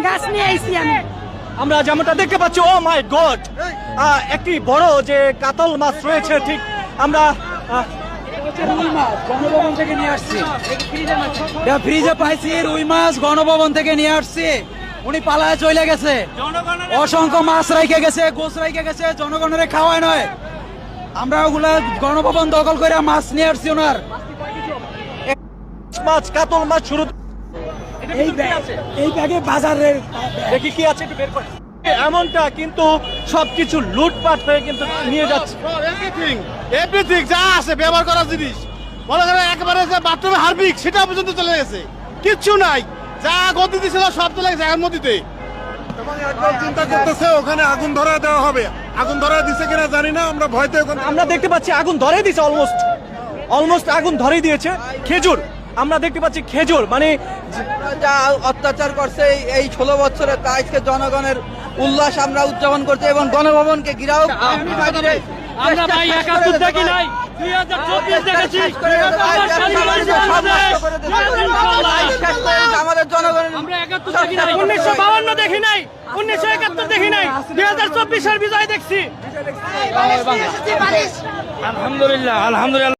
গাছ নিয়ে আইছি আমি। আমরা যেমনটা দেখতে পাচ্ছি, ও মাই গড, একটি বড় যে কাতল মাছ রয়েছে, ঠিক আমরা রুই মাছ গণভবন থেকে নিয়ে আসছি, ফ্রিজে পাইছি রুই মাছ গণভবন থেকে নিয়ে আসছি। উনি পালায় চলে গেছে, অসংখ্য মাছ রাইখে গেছে, গোছ রাইখে গেছে, জনগণের খাওয়ায় নয়। আমরা ওগুলা গণভবন দখল করে মাছ নিয়ে আসছি ওনার। মাছ, কাতল মাছ শুরু। এই ব্যাগে বাজারের দেখি কি আছে একটু বের করে। এমনটা কিন্তু সবকিছু লুটপাট হয়ে কিন্তু নিয়ে যাচ্ছে। এভরিথিং যা আছে ব্যবহার করার জিনিস, মনে করেন একেবারে যে বাথরুমে হারবিক সেটা পর্যন্ত চলে গেছে, কিচ্ছু নাই। যা গতি দিছিল সব চলে গেছে এর মধ্যে। এবং একদল চিন্তা করতেছে ওখানে আগুন ধরা দেওয়া হবে। আগুন ধরা দিছে কিনা জানি না, আমরা ভয়তে আমরা দেখতে পাচ্ছি আগুন ধরে দিয়েছে, অলমোস্ট আগুন ধরে দিয়েছে। খেজুর আমরা দেখতে পাচ্ছি, খেজুর মানে যা অত্যাচার করছে এই 16 বছরে, তা আজকে জনগণের উল্লাস আমরা উদযাপন করছি এবং গণভবনকে ঘিরাও আমরা ভাই 71 দেখি নাই, 2024 দেখেছি। আমাদের জনগণের আমরা 71 দেখি নাই, 1952 দেখি নাই, 1971 দেখি নাই, 2024 এর বিজয় দেখছি। বালিশ নিয়ে এসেছি, বালিশ। আলহামদুলিল্লাহ, আলহামদুলিল্লাহ।